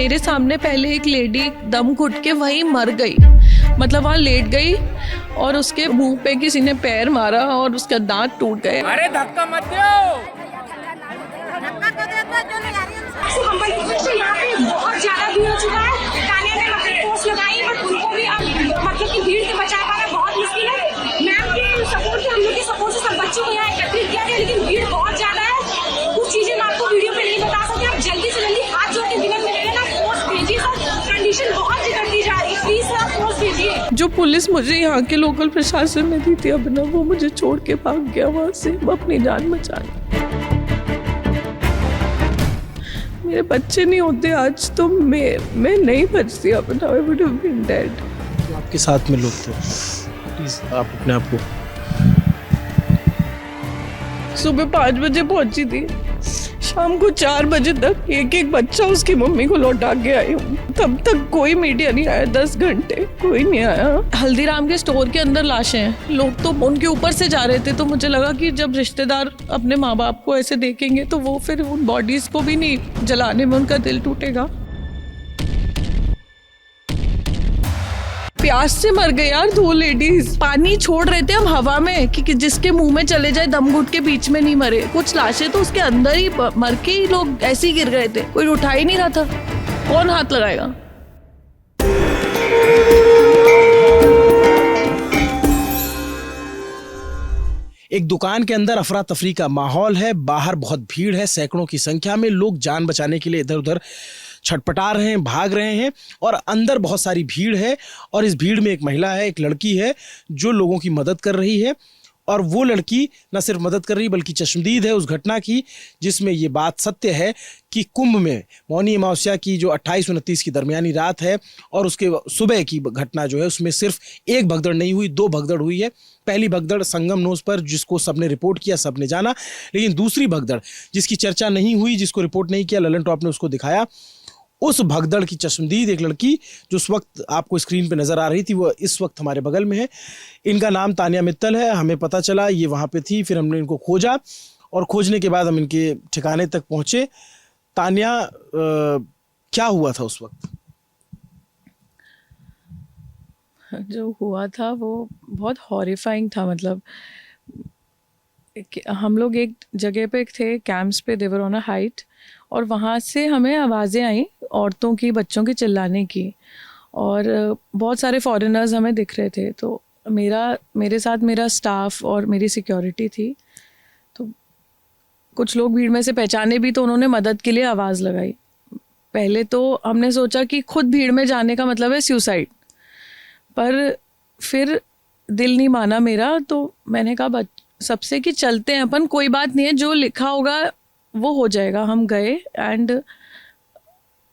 मेरे सामने पहले एक लेडी दम घुट के वहीं मर गई, मतलब वहाँ लेट गई और उसके मुंह पे किसी ने पैर मारा और उसका दांत टूट गए। अरे धक्का मत दो। यहाँ पे बहुत ज्यादा भीड़ हो चुका है। तानिया ने मतलब पोस्ट लगाई बट उनको भी मतलब की भीड़ से बचा पाना बहुत मुश्किल है। मैम के सपोर्ट से, हम लोग के सपोर्ट से सब बच्चों को यहाँ एकत्रित किया गया, लेकिन भीड़ बहुत ज्यादा है। कुछ चीजें मैं आपको वीडियो पे नहीं बता सकती। आप जल्दी से जल्दी हाथ जोड़ के विनती करेंगे ना, पोस्ट भेजिए सर। कंडीशन बहुत बिगड़ती जा रही है, प्लीज सर आप पोस्ट भेजिए। जो पुलिस मुझे यहाँ के लोकल प्रशासन ने दी थी अभिनव, वो मुझे छोड़ के भाग गया वहाँ से अपनी जान बचाने। मेरे बच्चे नहीं होते आज तो मैं नहीं बचती Abhinav, I would have been dead. आपके साथ में लोग थे, प्लीज आप अपने आप को। सुबह 5 बजे पहुंची थी, शाम को 4 बजे तक एक बच्चा उसकी मम्मी को लौटा के आई हूँ। तब तक कोई मीडिया नहीं आया, 10 घंटे कोई नहीं आया। हल्दीराम के स्टोर के अंदर लाशें हैं, लोग तो उनके ऊपर से जा रहे थे, तो मुझे लगा कि जब रिश्तेदार अपने माँ बाप को ऐसे देखेंगे तो वो फिर उन बॉडीज को भी नहीं जलाने में उनका दिल टूटेगा। प्यास से मर गए यार 2 लेडीज, पानी छोड़ रहे थे हम हवा में कि जिसके मुंह में चले जाए, दम घुट के बीच में नहीं मरे। कुछ लाशें तो उसके अंदर ही मर के ही लोग ऐसे ही गिर गए थे, कोई उठा ही नहीं रहा था, कौन हाथ लगाएगा। एक दुकान के अंदर अफरा तफरी का माहौल है, बाहर बहुत भीड़ है, सैकड़ों की संख्या में लोग जान बचाने के लिए इधर उधर छटपटा रहे हैं, भाग रहे हैं और अंदर बहुत सारी भीड़ है। और इस भीड़ में एक महिला है, एक लड़की है जो लोगों की मदद कर रही है। और वो लड़की न सिर्फ मदद कर रही बल्कि चश्मदीद है उस घटना की जिसमें ये बात सत्य है कि कुंभ में मौनी अमावस्या की जो 28-29 की दरमियानी रात है और उसके सुबह की घटना जो है उसमें सिर्फ एक भगदड़ नहीं हुई, 2 भगदड़ हुई है। पहली भगदड़ संगम नोज पर जिसको सबने रिपोर्ट किया, सबने जाना, लेकिन दूसरी भगदड़ जिसकी चर्चा नहीं हुई, जिसको रिपोर्ट नहीं किया, ललन टॉप ने उसको दिखाया। उस भगदड़ की चश्मदीद एक लड़की जो उस वक्त आपको स्क्रीन पे नजर आ रही थी, वो इस वक्त हमारे बगल में है। इनका नाम तानिया मित्तल है। हमें पता चला ये वहाँ पे थी, फिर हमने इनको खोजा और खोजने के बाद हम इनके ठिकाने तक पहुँचे। तानिया, क्या हुआ था उस वक्त? जो हुआ था वो बहुत हॉरिफाइंग था। मतलब हम लोग एक जगह पे थे, कैंप्स पे, देवर ऑन अ हाइट, और वहाँ से हमें आवाज़ें आई औरतों की, बच्चों की चिल्लाने की, और बहुत सारे फॉरेनर्स हमें दिख रहे थे। तो मेरे साथ मेरा स्टाफ और मेरी सिक्योरिटी थी, तो कुछ लोग भीड़ में से पहचाने भी, तो उन्होंने मदद के लिए आवाज़ लगाई। पहले तो हमने सोचा कि खुद भीड़ में जाने का मतलब है सुसाइड, पर फिर दिल नहीं माना मेरा, तो मैंने कहा सबसे कि चलते हैं अपन, कोई बात नहीं है, जो लिखा होगा वो हो जाएगा। हम गए एंड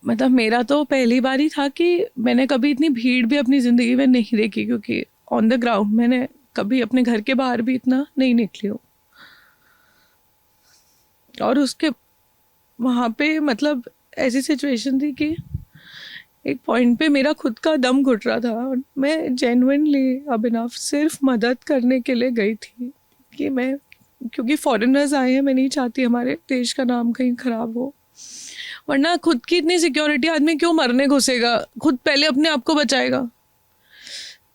मतलब मेरा तो पहली बार ही था कि मैंने कभी इतनी भीड़ भी अपनी ज़िंदगी में नहीं देखी, क्योंकि ऑन द ग्राउंड मैंने कभी अपने घर के बाहर भी इतना नहीं निकली हूँ। और उसके वहाँ पे मतलब ऐसी सिचुएशन थी कि एक पॉइंट पे मेरा खुद का दम घुट रहा था और मैं जेन्युइनली अभिनव सिर्फ मदद करने के लिए गई थी कि मैं, क्योंकि फॉरेनर्स आए हैं, मैं नहीं चाहती हमारे देश का नाम कहीं ख़राब हो। वरना खुद की इतनी सिक्योरिटी आदमी क्यों मरने घुसेगा, खुद पहले अपने आप को बचाएगा।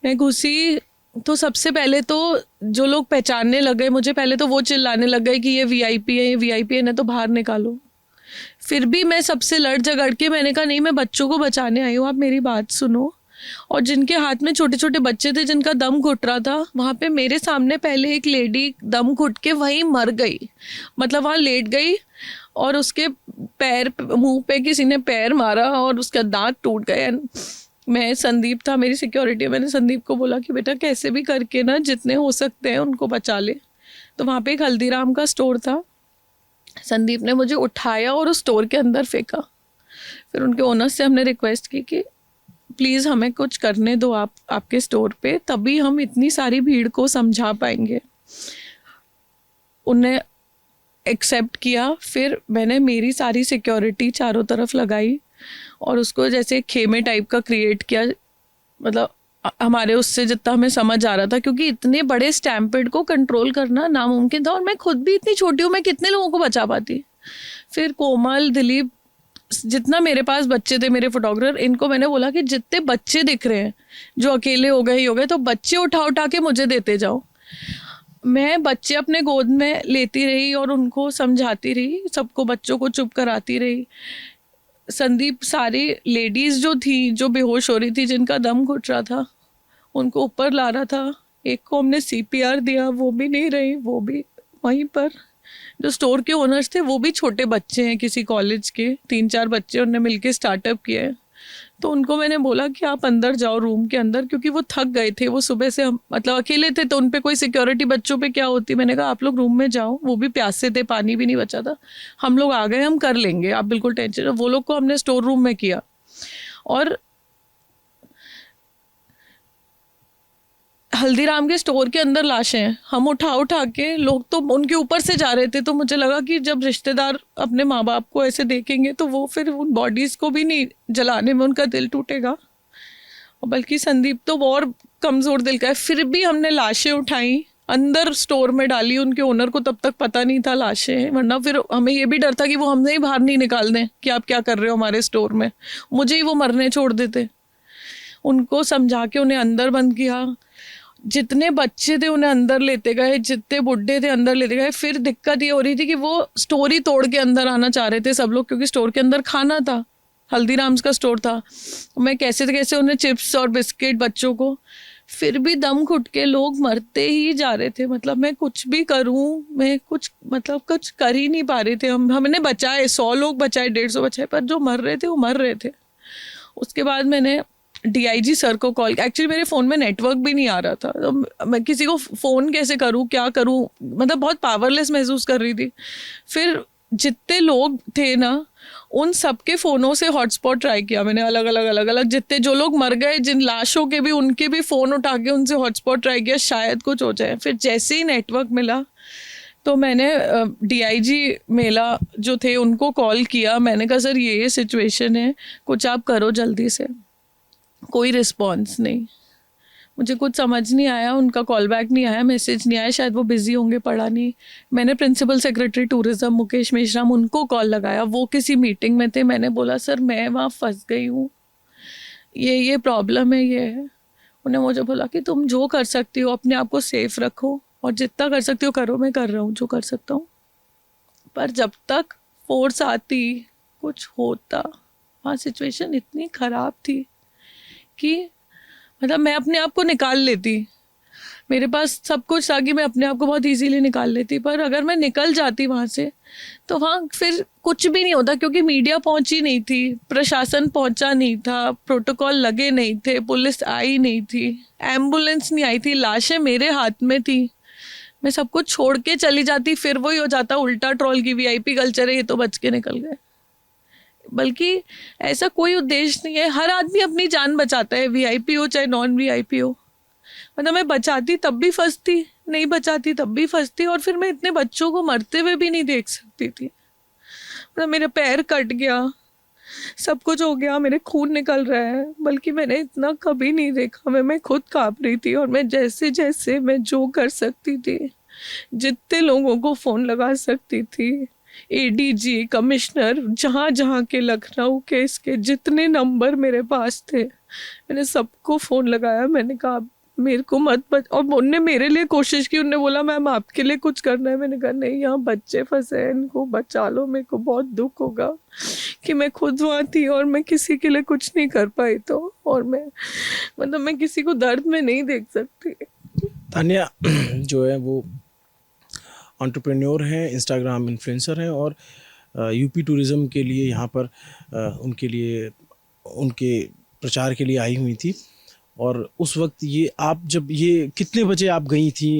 मैं घुसी तो सबसे पहले तो जो लोग पहचानने लगे मुझे, पहले तो वो चिल्लाने लग गए कि ये वीआईपी है, ये वीआईपी है, ना तो बाहर निकालो। फिर भी मैं सबसे लड़ झगड़ के मैंने कहा नहीं, मैं बच्चों को बचाने आई हूँ, आप मेरी बात सुनो। और जिनके हाथ में छोटे छोटे बच्चे थे, जिनका दम घुट रहा था, वहाँ पे मेरे सामने पहले एक लेडी दम घुट के वहीं मर गई, मतलब वहाँ लेट गई और उसके मुंह पे किसी ने पैर मारा और उसका दांत टूट गए। मैं, संदीप था मेरी सिक्योरिटी, मैंने संदीप को बोला कि बेटा कैसे भी करके ना जितने हो सकते हैं उनको बचा ले। तो वहाँ पे एक हल्दीराम का स्टोर था, संदीप ने मुझे उठाया और उस स्टोर के अंदर फेंका। फिर उनके ओनर से हमने रिक्वेस्ट की कि प्लीज़ हमें कुछ करने दो आप आपके स्टोर पे, तभी हम इतनी सारी भीड़ को समझा पाएंगे। उन्हें एक्सेप्ट किया। फिर मैंने मेरी सारी सिक्योरिटी चारों तरफ लगाई और उसको जैसे खेमे टाइप का क्रिएट किया, मतलब हमारे उससे जितना हमें समझ आ रहा था, क्योंकि इतने बड़े स्टैम्पेड को कंट्रोल करना नामुमकिन था और मैं खुद भी इतनी छोटी हूँ, मैं कितने लोगों को बचा पाती। फिर कोमल, दिलीप जितना मेरे पास बच्चे थे मेरे फोटोग्राफर, इनको मैंने बोला कि जितने बच्चे दिख रहे हैं जो अकेले हो गए ही हो गए, तो बच्चे उठा उठा के मुझे देते जाओ। मैं बच्चे अपने गोद में लेती रही और उनको समझाती रही, सबको बच्चों को चुप कराती रही। संदीप सारी लेडीज़ जो थी, जो बेहोश हो रही थी, जिनका दम घुट रहा था, उनको ऊपर ला रहा था। एक को हमने CPR दिया, वो भी नहीं रही, वो भी वहीं पर। जो स्टोर के ओनर्स थे वो भी छोटे बच्चे हैं, किसी कॉलेज के 3-4 बच्चे, उन्होंने मिलके स्टार्टअप किया है। तो उनको मैंने बोला कि आप अंदर जाओ रूम के अंदर, क्योंकि वो थक गए थे, वो सुबह से मतलब अकेले थे, तो उन पे कोई सिक्योरिटी बच्चों पे क्या होती। मैंने कहा आप लोग रूम में जाओ, वो भी प्यासे थे, पानी भी नहीं बचा था, हम लोग आ गए, हम कर लेंगे, आप बिल्कुल टेंशन। वो लोग को हमने स्टोर रूम में किया। और हल्दीराम के स्टोर के अंदर लाशें हैं, हम उठा उठा के, लोग तो उनके ऊपर से जा रहे थे, तो मुझे लगा कि जब रिश्तेदार अपने माँ बाप को ऐसे देखेंगे तो वो फिर उन बॉडीज़ को भी नहीं जलाने में उनका दिल टूटेगा। और बल्कि संदीप तो और कमज़ोर दिल का है, फिर भी हमने लाशें उठाई, अंदर स्टोर में डाली। उनके ओनर को तब तक पता नहीं था लाशें हैं, वरना फिर हमें ये भी डर था कि वो हमसे ही बाहर नहीं निकाल दें कि आप क्या कर रहे हो हमारे स्टोर में, मुझे ही वो मरने छोड़ देते। उनको समझा के उन्हें अंदर बंद किया। जितने बच्चे थे उन्हें अंदर लेते गए, जितने बुढ़े थे अंदर लेते गए। फिर दिक्कत ये हो रही थी कि वो स्टोरी तोड़ के अंदर आना चाह रहे थे सब लोग, क्योंकि स्टोर के अंदर खाना था, हल्दीराम्स का स्टोर था। मैं कैसे कैसे उन्हें चिप्स और बिस्किट बच्चों को, फिर भी दम घुट के लोग मरते ही जा रहे थे। मतलब मैं कुछ भी करूं, मैं कुछ कर ही नहीं पा रहे थे। हमने बचाए, 100 लोग बचाए, 150 बचाए, पर जो मर रहे थे वो मर रहे थे। उसके बाद मैंने DIG सर को कॉल, एक्चुअली मेरे फ़ोन में नेटवर्क भी नहीं आ रहा था, तो मैं किसी को फ़ोन कैसे करूँ, क्या करूँ, मतलब बहुत पावरलेस महसूस कर रही थी। फिर जितने लोग थे ना, उन सबके फ़ोनों से हॉटस्पॉट ट्राई किया मैंने, अलग अलग जितने जो लोग मर गए, जिन लाशों के भी, उनके भी फ़ोन उठा के उनसे हॉटस्पॉट ट्राई किया, शायद कुछ हो जाए। फिर जैसे ही नेटवर्क मिला तो मैंने DIG मेला जो थे उनको कॉल किया। मैंने कहा सर ये सिचुएशन है, कुछ आप करो जल्दी से। कोई रिस्पॉन्स नहीं, मुझे कुछ समझ नहीं आया, उनका कॉल बैक नहीं आया, मैसेज नहीं आया, शायद वो बिजी होंगे, पढ़ा नहीं। मैंने principal secretary tourism Mukesh Meshram, उनको कॉल लगाया, वो किसी मीटिंग में थे। मैंने बोला सर मैं वहाँ फंस गई हूँ, ये प्रॉब्लम है, ये है। उन्हें मुझे बोला कि तुम जो कर सकती हो अपने आप को सेफ रखो और जितना कर सकती हो करो, मैं कर रहा हूँ जो कर सकता हूँ। पर जब तक फोर्स आती, कुछ होता, वहाँ सिचुएशन इतनी ख़राब थी कि मतलब मैं अपने आप को निकाल लेती, मेरे पास सब कुछ था कि मैं अपने आप को बहुत इजीली निकाल लेती। पर अगर मैं निकल जाती वहाँ से तो वहाँ फिर कुछ भी नहीं होता, क्योंकि मीडिया पहुँची नहीं थी, प्रशासन पहुँचा नहीं था, प्रोटोकॉल लगे नहीं थे, पुलिस आई नहीं थी, एम्बुलेंस नहीं आई थी, लाशें मेरे हाथ में थी। मैं सब कुछ छोड़ के चली जाती, फिर वही हो जाता उल्टा ट्रोल की VIP कल्चर है, ये तो बच के निकल गए। बल्कि ऐसा कोई उद्देश्य नहीं है, हर आदमी अपनी जान बचाता है, VIP हो चाहे नॉन VIP हो। मतलब मैं बचाती तब भी फंसती, नहीं बचाती तब भी फंसती, और फिर मैं इतने बच्चों को मरते हुए भी नहीं देख सकती थी। मतलब मेरा पैर कट गया, सब कुछ हो गया, मेरे खून निकल रहा है, बल्कि मैंने इतना कभी नहीं देखा। मैं खुद काँप रही थी, और मैं जैसे जैसे मैं जो कर सकती थी, जितने लोगों को फ़ोन लगा सकती थी, ADG कमिश्नर, जहाँ के लखनऊ के इसके जितने नंबर मेरे पास थे, मैंने सबको फ़ोन लगाया। मैंने कहा मेरे को मत बच, और उनने मेरे लिए कोशिश की, उनने बोला मैम आपके लिए कुछ करना है। मैंने कहा नहीं, यहाँ बच्चे फंसे हैं, इनको बचा लो, मेरे को बहुत दुख होगा कि मैं खुद वहाँ थी और मैं किसी के लिए कुछ नहीं कर पाई। तो और मैं किसी को दर्द में नहीं देख सकती। तान्या जो है वो एंटरप्रेन्योर हैं, इंस्टाग्राम इन्फ्लुएंसर हैं, और UP टूरिज़्म के लिए यहाँ पर उनके लिए, उनके प्रचार के लिए आई हुई थी। और उस वक्त ये आप जब, ये कितने बजे आप गई थी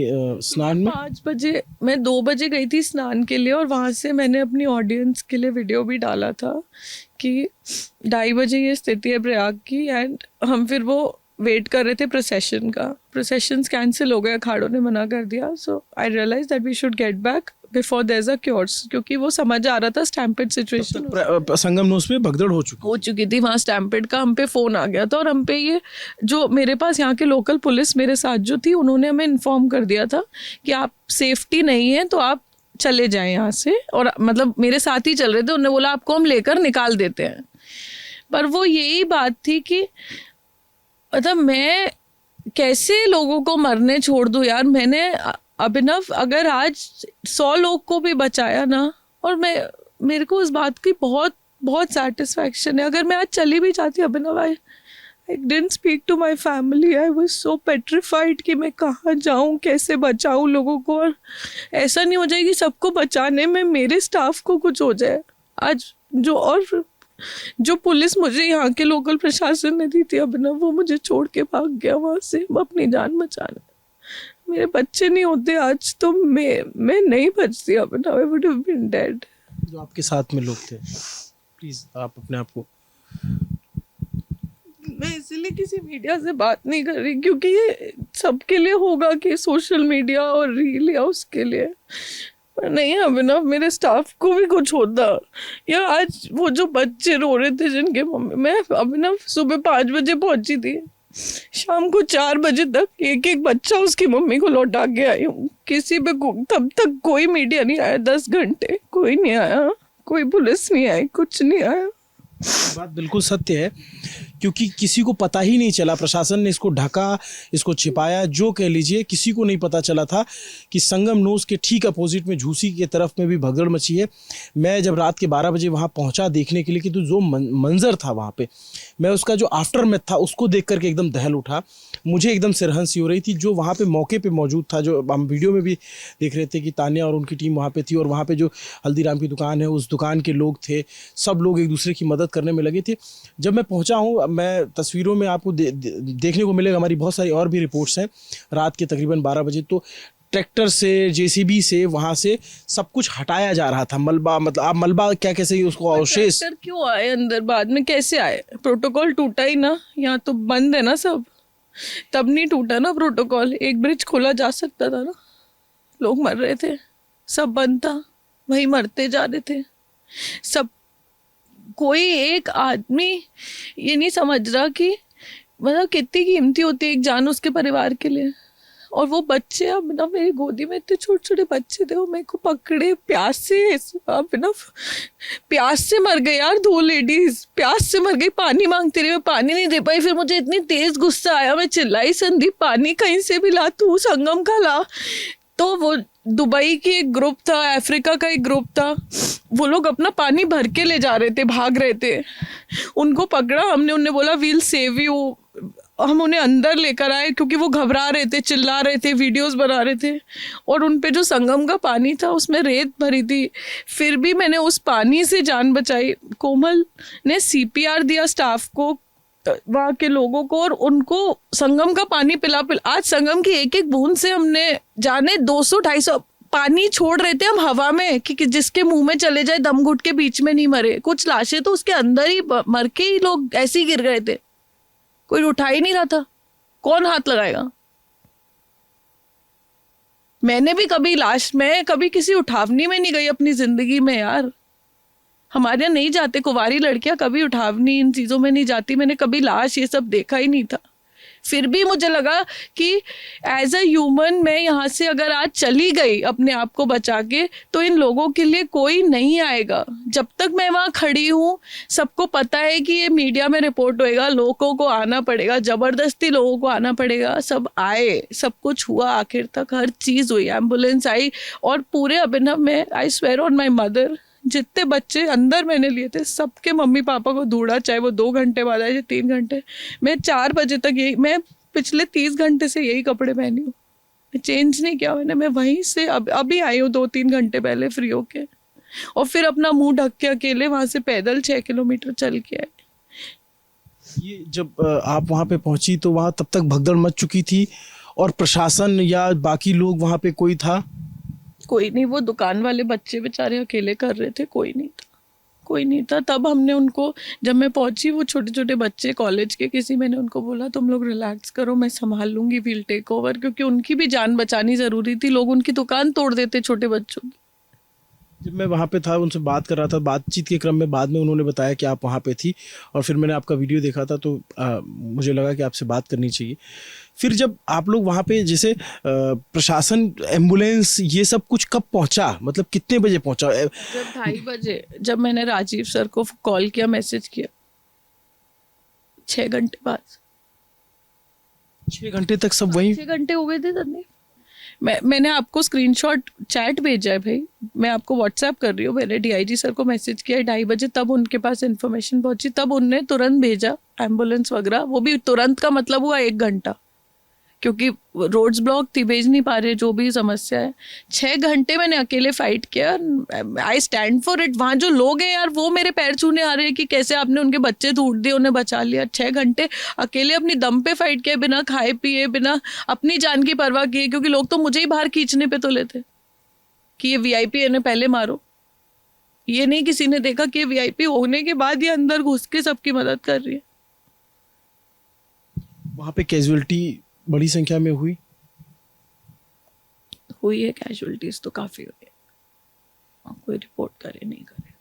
स्नान में? 5 बजे, मैं 2 बजे गई थी स्नान के लिए, और वहाँ से मैंने अपनी ऑडियंस के लिए वीडियो भी डाला था कि 2:30 बजे ये स्थिति है प्रयाग की। एंड हम फिर वो वेट कर रहे थे प्रोसेशन का, प्रोसेशंस कैंसिल हो गए, अखाड़ों ने मना कर दिया। So I realise that we should get back before there is a curse, क्योंकि वो समझ आ रहा था स्टैम्पेड सिचुएशन संगम नोस पे भगदड़ हो चुकी थी, वहाँ स्टैम्पेड का हम पे फ़ोन आ गया था। और हम पे ये जो मेरे पास यहाँ के लोकल पुलिस मेरे साथ जो थी, उन्होंने हमें इन्फॉर्म कर दिया था कि आप सेफ्टी नहीं है तो आप चले जाएं यहाँ से, और मतलब मेरे साथ ही चल रहे थे, उन्होंने बोला आपको हम लेकर निकाल देते हैं। पर वो यही बात थी कि मतलब मैं कैसे लोगों को मरने छोड़ दूं यार। मैंने अभिनव अगर आज 100 लोग को भी बचाया ना, और मेरे को उस बात की बहुत बहुत सेटिस्फैक्शन है। अगर मैं आज चली भी जाती Abhinav, I didn't speak to my family, I was so petrified कि मैं कहाँ जाऊँ, कैसे बचाऊँ लोगों को। और ऐसा नहीं हो जाए कि सबको बचाने में मेरे स्टाफ को कुछ हो जाए। आज जो पुलिस मुझे यहाँ के लोकल प्रशासन ने दी थी अभिनव, वो मुझे छोड़ के भाग गया वहाँ से अपनी जान बचाने। मेरे बच्चे नहीं होते आज तो मैं नहीं बचती Abhinav, I would have been dead. जो आपके साथ में लोग थे, प्लीज आप अपने आप को। मैं इसलिए किसी मीडिया से बात नहीं कर रही क्योंकि ये सबके लिए होगा कि सोशल मीडिया और रील या उसके लिए, पर नहीं अभिनव मेरे स्टाफ को भी कुछ होता। या आज वो जो बच्चे रो रहे थे जिनके मम्मी, मैं अभिनव सुबह 5 बजे पहुंची थी, शाम को 4 बजे तक एक एक बच्चा उसकी मम्मी को लौटा के आई हूँ। किसी पे तब तक कोई मीडिया नहीं आया, 10 घंटे कोई नहीं आया, कोई पुलिस नहीं आई, कुछ नहीं आया। बात बिल्कुल सत्य है, क्योंकि किसी को पता ही नहीं चला। प्रशासन ने इसको ढका, इसको छिपाया, जो कह लीजिए, किसी को नहीं पता चला था कि संगम नोज के ठीक अपोजिट में झूसी के तरफ में भी भगदड़ मची है। मैं जब रात के 12 बजे वहाँ पहुँचा देखने के लिए कि तो जो मंजर था वहाँ पे, मैं उसका जो आफ्टर मैथ था उसको देख करके एकदम दहल उठा। मुझे एकदम सिरहन सी हो रही थी। जो वहाँ पे मौके पे मौजूद था, जो हम वीडियो में भी देख रहे थे कि तान्या और उनकी टीम वहाँ पे थी, और वहाँ पे जो हल्दीराम की दुकान है उस दुकान के लोग थे, सब लोग एक दूसरे की मदद करने में लगे थे। जब मैं पहुँचा हूँ, मैं तस्वीरों में आपको देखने को मिलेगा, हमारी बहुत सारी और भी रिपोर्ट्स हैं, रात के तकरीबन 12 बजे तो ट्रैक्टर से, जेसीबी से वहाँ से सब कुछ हटाया जा रहा था। मलबा, मतलब आप मलबा क्या कैसे उसको, अवशेष क्यों आए अंदर, बाद में कैसे आए? प्रोटोकॉल टूटा ही ना, यहाँ तो बंद है ना सब, तब नहीं टूटा ना प्रोटोकॉल। एक ब्रिज खोला जा सकता था ना, लोग मर रहे थे, सब बंद था, वही मरते जा रहे थे सब। कोई एक आदमी ये नहीं समझ रहा कि मतलब कितनी कीमती होती है एक जान उसके परिवार के लिए। और वो बच्चे, अब ना मेरी गोदी में इतने छोटे छोटे बच्चे थे, वो मेरे को पकड़े प्यास से, अब ना प्यास से मर गए यार। 2 लेडीज प्यास से मर गई, पानी मांगती रही, मैं पानी नहीं दे पाई। फिर मुझे इतनी तेज गुस्सा आया, मैं चिल्लाई, संदीप पानी कहीं से भी ला, तू संगम का ला। तो वो दुबई की एक ग्रुप था, अफ्रीका का एक ग्रुप था, वो लोग अपना पानी भर के ले जा रहे थे, भाग रहे थे। उनको पकड़ा हमने, उन्हें बोला वील सेव यू। हम उन्हें अंदर लेकर आए क्योंकि वो घबरा रहे थे, चिल्ला रहे थे, वीडियोस बना रहे थे। और उन पे जो संगम का पानी था उसमें रेत भरी थी, फिर भी मैंने उस पानी से जान बचाई। कोमल ने CPR दिया स्टाफ को, वहाँ के लोगों को, और उनको संगम का पानी पिला आज संगम की एक एक बूंद से हमने जाने 200-250 पानी छोड़ रहे थे हम हवा में कि जिसके मुंह में चले जाए, दम घुट के बीच में नहीं मरे। कुछ लाशें तो उसके अंदर ही मर के ही लोग ऐसे ही गिर गए थे, कोई उठा ही नहीं रहा था, कौन हाथ लगाएगा? मैंने भी कभी मैं कभी किसी उठावनी में नहीं गई अपनी जिंदगी में यार। हमारे यहाँ नहीं जाते, कुंवारी लड़कियां कभी उठावनी इन चीज़ों में नहीं जाती। मैंने कभी लाश ये सब देखा ही नहीं था। फिर भी मुझे लगा कि एज अ ह्यूमन मैं यहाँ से अगर आज चली गई अपने आप को बचा के, तो इन लोगों के लिए कोई नहीं आएगा। जब तक मैं वहाँ खड़ी हूँ, सबको पता है कि ये मीडिया में रिपोर्ट होएगा, लोगों को आना पड़ेगा, ज़बरदस्ती लोगों को आना पड़ेगा। सब आए, सब कुछ हुआ, आखिर तक हर चीज़ हुई, एम्बुलेंस आई, और पूरे अभिनव में I swear on my mother, जितने बच्चे अंदर मैंने लिए थे सबके मम्मी पापा को ढूंढा, चाहे वो 2 घंटे बाद आए, 3 घंटे। मैं 4 बजे तक यही, मैं पिछले 30 घंटे से यही कपड़े पहनी हूँ, मैं चेंज नहीं किया मैंने। मैं वहीं से अभी आई हूँ 2-3 घंटे पहले फ्री होके, और फिर अपना मुंह ढक के अकेले वहाँ से पैदल 6 किलोमीटर चल के आए। ये जब आप वहाँ पे पहुँची तो वहाँ तब तक भगदड़ मच चुकी थी, और प्रशासन या बाकी लोग वहाँ पे कोई था? कोई नहीं, वो दुकान वाले बच्चे बेचारे अकेले कर रहे थे, कोई नहीं था। तब हमने उनको, जब मैं पहुंची, वो छोटे छोटे बच्चे कॉलेज के किसी, मैंने उनको बोला तुम लोग रिलैक्स करो, मैं संभाल लूंगी, वील टेक ओवर, क्योंकि उनकी भी जान बचानी ज़रूरी थी। लोग उनकी दुकान तोड़ देते छोटे बच्चों की। जब मैं वहाँ पे था उनसे बात कर रहा था, बातचीत के क्रम में बाद में उन्होंने बताया कि आप वहाँ पे थी और फिर मैंने आपका वीडियो देखा था तो मुझे लगा कि आपसे बात करनी चाहिए। फिर जब आप लोग वहाँ पे जैसे प्रशासन, एम्बुलेंस, ये सब कुछ कब पहुँचा, मतलब कितने बजे पहुँचा? जब 2:30 बजे जब मैंने राजीव सर को कॉल किया, मैसेज किया, 6 घंटे बाद, 6 घंटे तक सब वहीं? 6 घंटे हो गए थे संदीप। मैंने आपको स्क्रीनशॉट चैट भेजा है भाई, मैं आपको व्हाट्सएप कर रही हूँ। मैंने डीआईजी सर को मैसेज किया 2:30 बजे, तब उनके पास इन्फॉर्मेशन पहुंची, तब उनने तुरंत भेजा एम्बुलेंस वगैरह। वो भी तुरंत का मतलब हुआ 1 घंटा, क्योंकि रोड्स ब्लॉक थी, भेज नहीं पा रहे, जो भी समस्या है। 6 घंटे मैंने अकेले फाइट किया। I stand for it. वहाँ जो लोग हैं यार, वो मेरे पैर छूने आ रहे हैं कि कैसे आपने उनके बच्चे ढूंढ दिए, उन्हें बचा लिया। 6 घंटे अकेले अपनी दम पे फाइट किया, बिना खाए पिए, बिना अपनी जान की परवाह किए, क्योंकि लोग तो मुझे ही बाहर खींचने पे तुले थे कि ये वीआईपी है, इन्हें पहले मारो। ये नहीं किसी ने देखा कि वीआईपी होने के बाद ये अंदर घुस के सबकी मदद कर रही है। वहाँ पे कैजुअलिटी बड़ी संख्या में हुई है, कैजुअलिटीज तो काफी हुई है, कोई रिपोर्ट करे नहीं करे।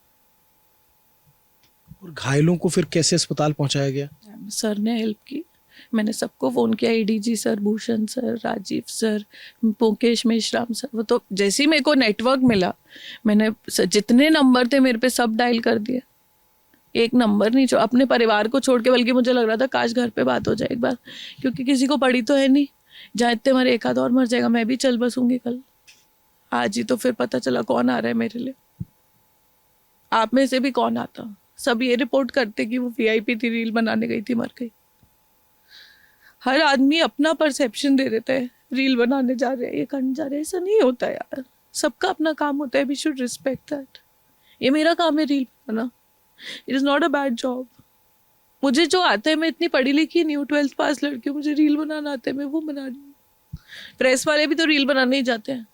और घायलों को फिर कैसे अस्पताल पहुंचाया गया? सर ने हेल्प की। मैंने सबको फ़ोन किया, ADG sir, Bhushan sir, Rajiv sir, Mukesh Meshram sir. वो तो जैसे ही मेरे को नेटवर्क मिला, मैंने जितने नंबर थे मेरे पे सब डायल कर दिए। एक नंबर नहीं जो अपने परिवार को छोड़ के, बल्कि मुझे लग रहा था काश घर पे बात हो जाए एक बार, क्योंकि किसी को पड़ी तो है नहीं। जहाँ इतने मरे, एक आध और मर जाएगा, मैं भी चल बसूंगी कल। आज ही तो फिर पता चला कौन आ रहा है मेरे लिए। आप में से भी कौन आता? सब ये रिपोर्ट करते कि वो वीआईपी थी, रील बनाने गई थी, मर गई। हर आदमी अपना परसेप्शन दे देता है, रील बनाने जा रहे हैं, ये करने जा रहे हैं। ऐसा नहीं होता यार, सबका अपना काम होता है। We should respect that. ये मेरा काम है रील बनाना, it is not a bad job. मुझे जो आता है, मैं इतनी पढ़ी लिखी नहीं हूँ, 12th पास लड़की हूँ, मुझे रील बनाना आता है, मैं वो बना रही हूँ। प्रेस वाले भी तो रील बनाने ही जाते हैं,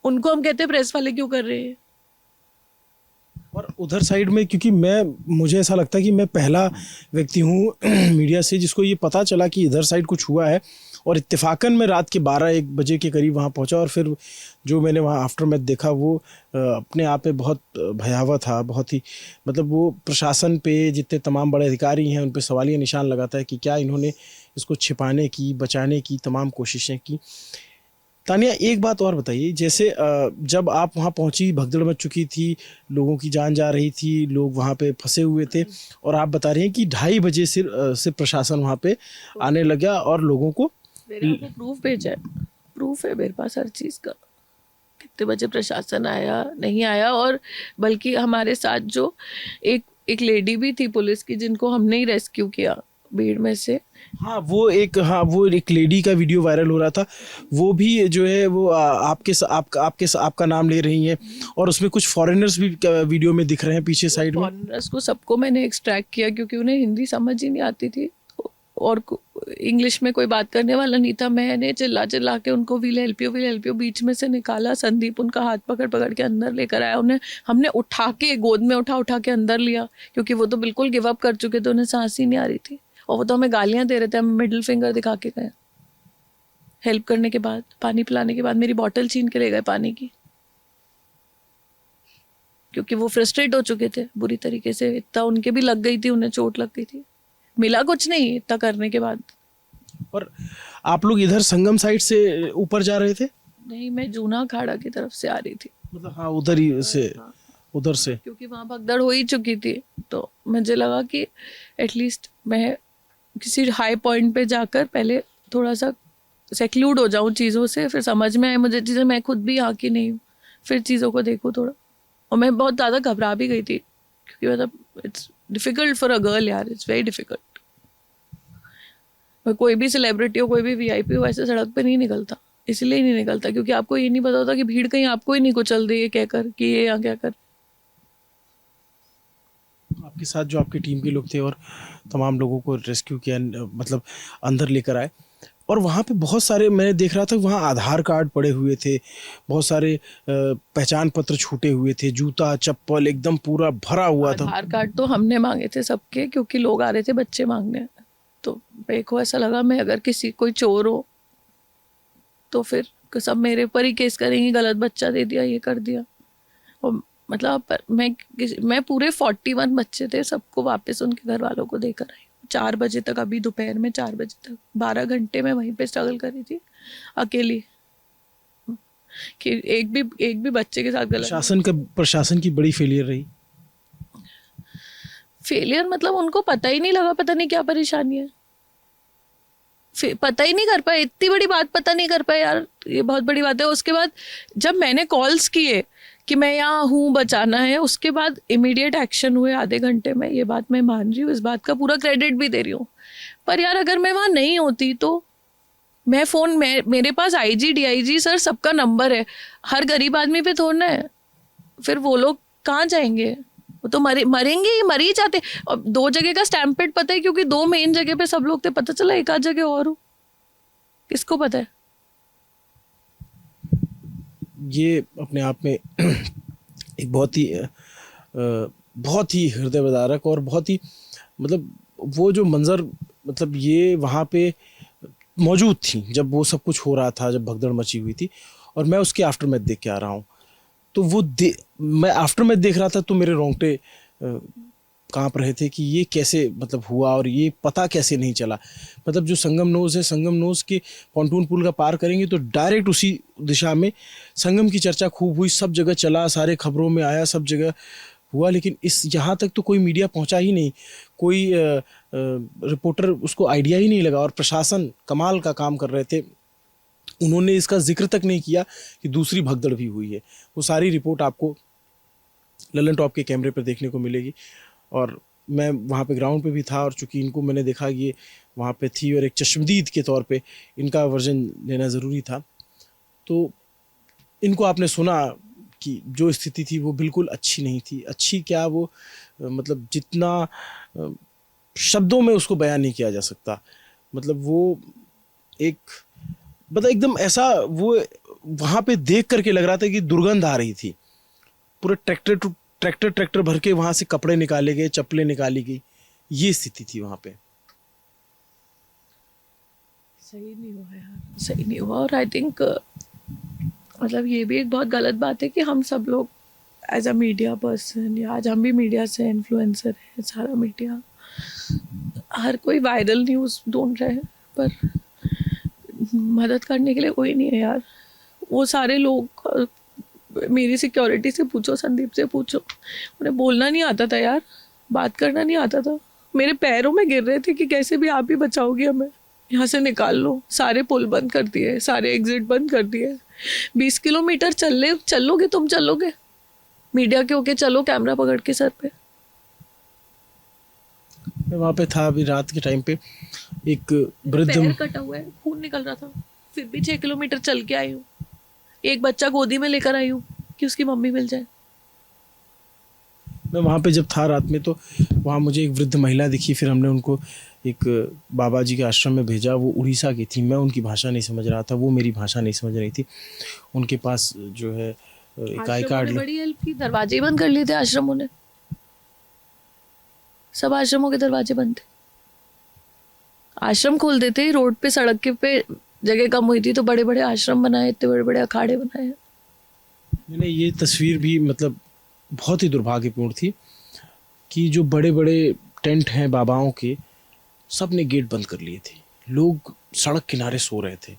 उनको हम कहते हैं प्रेस वाले क्यों कर रहे हैं। और उधर साइड में, क्योंकि मुझे ऐसा लगता है कि मैं पहला व्यक्ति हूँ मीडिया से जिसको ये पता चला कि इधर साइड कुछ हुआ है, और इत्तेफाकन मैं रात के 12-1 बजे के करीब वहाँ पहुँचा। और फिर जो मैंने वहाँ आफ्टर मैच देखा, वो अपने आप में बहुत भयावह था। बहुत ही, मतलब वो प्रशासन पे, जितने तमाम बड़े अधिकारी हैं, उन पे सवालिया निशान लगाता है कि क्या इन्होंने इसको छिपाने की, बचाने की तमाम कोशिशें की। तानिया, एक बात और बताइए, जैसे जब आप वहाँ पहुँची, भगदड़ मच चुकी थी, लोगों की जान जा रही थी, लोग वहाँ पे फंसे हुए थे, और आप बता रही हैं कि 2:30 बजे से प्रशासन वहाँ पे आने लगा और लोगों को प्रूफ भेजा है, प्रूफ है मेरे पास हर चीज़ का, कितने बजे प्रशासन आया नहीं आया। और बल्कि हमारे साथ जो एक लेडी भी थी पुलिस की, जिनको हमने ही रेस्क्यू किया भीड़ में से। हाँ, वो एक लेडी का वीडियो वायरल हो रहा था, वो भी जो है वो आपका नाम ले रही हैं, और उसमें कुछ फॉरेनर्स भी वीडियो में दिख रहे हैं पीछे साइड में। फॉरेनर्स को सबको मैंने एक्सट्रैक्ट किया, क्योंकि उन्हें हिंदी समझ ही नहीं आती थी और इंग्लिश में कोई बात करने वाला नहीं था। मैंने चिल्ला के उनको विल हेल्प यू बीच में से निकाला। संदीप उनका हाथ पकड़ के अंदर लेकर आया। उन्हें हमने उठा के गोद में उठा के अंदर लिया, क्योंकि वो तो बिल्कुल गिव अप कर चुके थे, उन्हें सांस ही नहीं आ रही थी। और वो तो हमें गालियां दे रहे थे, हमें मिडिल फिंगर दिखा के गए। हेल्प करने के बाद, पानी पिलाने के बाद मेरी बॉटल छीन के ले गए पानी की, क्योंकि वो फ्रस्ट्रेट हो चुके थे बुरी तरीके से। इतना उनके भी लग गई थी, उन्हें चोट लग गई थी। मिला कुछ नहीं इतना करने के बाद। और आप लोग इधर संगम साइड से ऊपर जा रहे थे? नहीं, मैं जूना अखाड़ा की तरफ से आ रही थी। मतलब हाँ, उधर ही से, उधर से, क्योंकि वहाँ भगदड़ हो ही चुकी थी, तो मुझे लगा कि एटलीस्ट मैं किसी हाई पॉइंट पे जाकर पहले थोड़ा सा सेक्लूड हो जाऊँ चीज़ों से, फिर समझ में आए मुझे चीज़ें। मैं खुद भी यहाँ की नहीं हूँ, फिर चीज़ों को देखूँ थोड़ा। और मैं बहुत ज़्यादा घबरा भी गई थी, क्योंकि मतलब it's difficult for a girl यार, इट्स वेरी डिफ़िकल्ट। कोई भी सेलिब्रिटी हो, कोई भी वीआईपी हो, ऐसे सड़क पे नहीं निकलता। इसलिए नहीं निकलता क्योंकि आपको ये नहीं पता होता कि भीड़ कहीं आपको ही नहीं कुचल दे, ये कहकर कि ये यहाँ क्या कर। आपके साथ जो आपकी टीम के लोग थे और तमाम लोगों को रेस्क्यू किया, मतलब अंदर लेकर आए, और वहाँ पे बहुत सारे, मैंने देख रहा था वहाँ आधार कार्ड पड़े हुए थे, बहुत सारे पहचान पत्र छूटे हुए थे, जूता चप्पल एकदम पूरा भरा हुआ था। आधार कार्ड तो हमने मांगे थे सबके, क्योंकि लोग आ रहे थे बच्चे मांगने। तो मेरे को ऐसा लगा, मैं अगर किसी कोई चोर हो तो फिर सब मेरे ऊपर ही केस करेंगे, गलत बच्चा दे दिया, ये कर दिया। और मतलब मैं पूरे 41 बच्चे थे, सबको वापस उनके घर वालों को देकर आई 4 बजे तक, अभी दोपहर में 4 बजे तक 12 घंटे मैं वहीं पे स्ट्रगल कर रही थी अकेली, कि एक भी बच्चे के साथ गलत। प्रशासन की बड़ी फेलियर रही। फेलियर मतलब उनको पता ही नहीं लगा, पता नहीं क्या परेशानी है, पता ही नहीं कर पाए, इतनी बड़ी बात पता नहीं कर पाए यार, ये बहुत बड़ी बात है। उसके बाद जब मैंने कॉल्स किए कि मैं यहाँ हूँ, बचाना है, उसके बाद इमीडिएट एक्शन हुए आधे घंटे में। ये बात मैं मान रही हूँ, इस बात का पूरा क्रेडिट भी दे रही हूँ। पर यार अगर मैं वहाँ नहीं होती तो मैं मेरे पास IG DIG सर सबका नंबर है, हर गरीब आदमी पे थोड़ना है, फिर वो लोग कहाँ जाएंगे, वो तो मरेंगे ही, मर ही जाते। और 2 जगह का स्टैम्पेड पता है, क्योंकि 2 मेन जगह पे सब लोग थे, पता चला एक आध जगह और हो, किसको पता है। ये अपने आप में एक बहुत ही हृदय विदारक और बहुत ही मतलब वो जो मंजर, मतलब ये वहाँ पे मौजूद थी जब वो सब कुछ हो रहा था, जब भगदड़ मची हुई थी, और मैं उसके आफ्टरमैथ देख के आ रहा हूँ। तो मैं आफ्टरमैथ देख रहा था तो मेरे रोंगटे कांप रहे थे कि ये कैसे मतलब हुआ और ये पता कैसे नहीं चला। मतलब जो संगम नोज है, संगम नोज के पॉन्टून पुल का पार करेंगे तो डायरेक्ट उसी दिशा में संगम की चर्चा खूब हुई, सब जगह चला, सारे खबरों में आया, सब जगह हुआ, लेकिन इस यहाँ तक तो कोई मीडिया पहुँचा ही नहीं, कोई रिपोर्टर, उसको आइडिया ही नहीं लगा। और प्रशासन कमाल का काम कर रहे थे, उन्होंने इसका जिक्र तक नहीं किया कि दूसरी भगदड़ भी हुई है। वो सारी रिपोर्ट आपको ललन टॉप के कैमरे पर देखने को मिलेगी। और मैं वहाँ पे ग्राउंड पे भी था, और चूंकि इनको मैंने देखा कि ये वहाँ पे थी और एक चश्मदीद के तौर पे इनका वर्जन लेना ज़रूरी था, तो इनको आपने सुना कि जो स्थिति थी वो बिल्कुल अच्छी नहीं थी। अच्छी क्या, वो मतलब जितना शब्दों में उसको बयान नहीं किया जा सकता। मतलब वो एक मतलब एकदम ऐसा, वो वहाँ पे देख करके लग रहा था कि दुर्गंध आ रही थी। पूरे ट्रैक्टर भर के वहाँ से कपड़े निकाले गए, चप्पलें निकाली गई, ये स्थिति थी वहाँ पे। सही नहीं हुआ यार, सही नहीं हुआ। और आई थिंक मतलब ये भी एक बहुत गलत बात है कि हम सब लोग एज अ मीडिया पर्सन, या आज हम भी मीडिया से इन्फ्लुएंसर है, सारा मीडिया, हर कोई वायरल न्यूज़ ढूंढ रहे हैं, पर मदद करने के लिए कोई नहीं है यार। वो सारे लोग, मेरी सिक्योरिटी से पूछो, संदीप से पूछो, उन्हें बोलना नहीं आता था यार, बात करना नहीं आता था, मेरे पैरों में गिर रहे थे कि कैसे भी आप ही बचाओगी हमें, यहाँ से निकाल लो। सारे पुल बंद कर दिए, सारे एग्जिट बंद कर दिए। 20 किलोमीटर चलोगे तुम, चलोगे मीडिया के होके, चलो कैमरा पकड़ के सर पे। मैं वहाँ पे था अभी रात के टाइम पे, एक वृद्ध, पैर कटा हुआ है, खून निकल रहा था, फिर भी 6 किलोमीटर चल के आई हूँ। एक बच्चा गोदी में लेकर आई हूँ कि उसकी मम्मी मिल जाए। मैं वहाँ पे जब था रात में, तो वहाँ मुझे एक वृद्ध महिला दिखी। फिर हमने उनको एक बाबा जी के आश्रम में भेजा। वो उड़ीसा की थी, मैं उनकी भाषा नहीं समझ रहा था, वो मेरी भाषा नहीं समझ रही थी। उनके पास जो है एक आई कार्ड, बड़ी हेल्प की, दरवाजे बंद कर लिए थे आश्रमों ने, सब आश्रमों के दरवाजे बंद थे। आश्रम खोल देते, रोड पे, सड़क के पे जगह कम हुई थी तो बड़े बड़े आश्रम बनाए, इतने बड़े बड़े अखाड़े बनाए। नहीं, ये तस्वीर भी मतलब बहुत ही दुर्भाग्यपूर्ण थी कि जो बड़े बड़े टेंट हैं बाबाओं के, सब ने गेट बंद कर लिए थे। लोग सड़क किनारे सो रहे थे,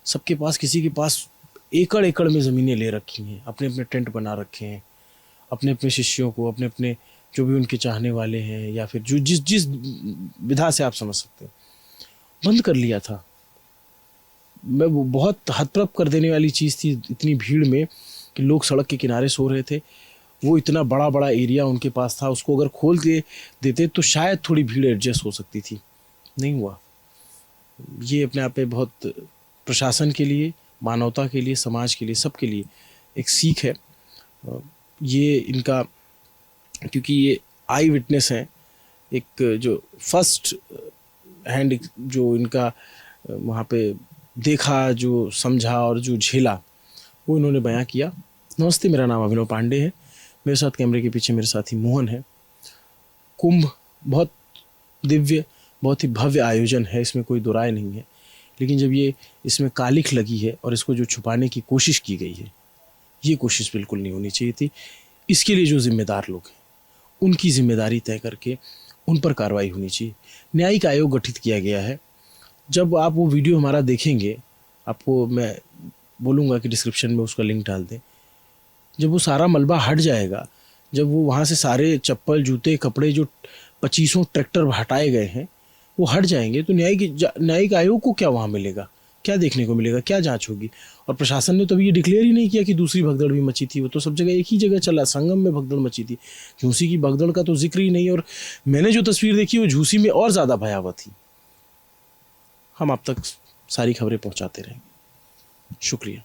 सबके पास, किसी के पास एकड़ एकड़ में ज़मीनें ले रखी हैं, अपने अपने टेंट बना रखे हैं, अपने अपने शिष्यों को, अपने अपने जो भी उनके चाहने वाले हैं, या फिर जो जिस विधा से आप समझ सकते हैं, बंद कर लिया था। मैं वो बहुत हतप्रभ कर देने वाली चीज़ थी, इतनी भीड़ में कि लोग सड़क के किनारे सो रहे थे। वो इतना बड़ा बड़ा एरिया उनके पास था, उसको अगर खोल के देते तो शायद थोड़ी भीड़ एडजस्ट हो सकती थी, नहीं हुआ। ये अपने आप में बहुत प्रशासन के लिए, मानवता के लिए, समाज के लिए, सबके लिए एक सीख है। ये इनका, क्योंकि ये आई विटनेस हैं, एक जो फर्स्ट हैंड जो इनका वहाँ पे देखा, जो समझा और जो झेला, वो इन्होंने बयां किया। नमस्ते, मेरा नाम अभिनव पांडे है, मेरे साथ कैमरे के पीछे मेरे साथी मोहन है। कुंभ बहुत दिव्य, बहुत ही भव्य आयोजन है, इसमें कोई दो राय नहीं है, लेकिन जब ये इसमें कालिख लगी है और इसको जो छुपाने की कोशिश की गई है, ये कोशिश बिल्कुल नहीं होनी चाहिए थी। इसके लिए जो जिम्मेदार लोग हैं उनकी जिम्मेदारी तय करके उन पर कार्रवाई होनी चाहिए। न्यायिक आयोग गठित किया गया है। जब आप वो वीडियो हमारा देखेंगे, आपको मैं बोलूँगा कि डिस्क्रिप्शन में उसका लिंक डाल दें। जब वो सारा मलबा हट जाएगा, जब वो वहाँ से सारे चप्पल, जूते, कपड़े जो 25 ट्रैक्टर हटाए गए हैं वो हट जाएंगे, तो न्यायिक आयोग को क्या वहाँ मिलेगा, क्या देखने को मिलेगा, क्या जांच होगी? और प्रशासन ने तो अभी ये डिक्लेयर ही नहीं किया कि दूसरी भगदड़ भी मची थी। वो तो सब जगह एक ही जगह चला, संगम में भगदड़ मची थी। झूसी की भगदड़ का तो जिक्र ही नहीं। और मैंने जो तस्वीर देखी वो झूसी में और ज़्यादा भयावह थी। हम आप तक सारी खबरें पहुँचाते रहेंगे। शुक्रिया।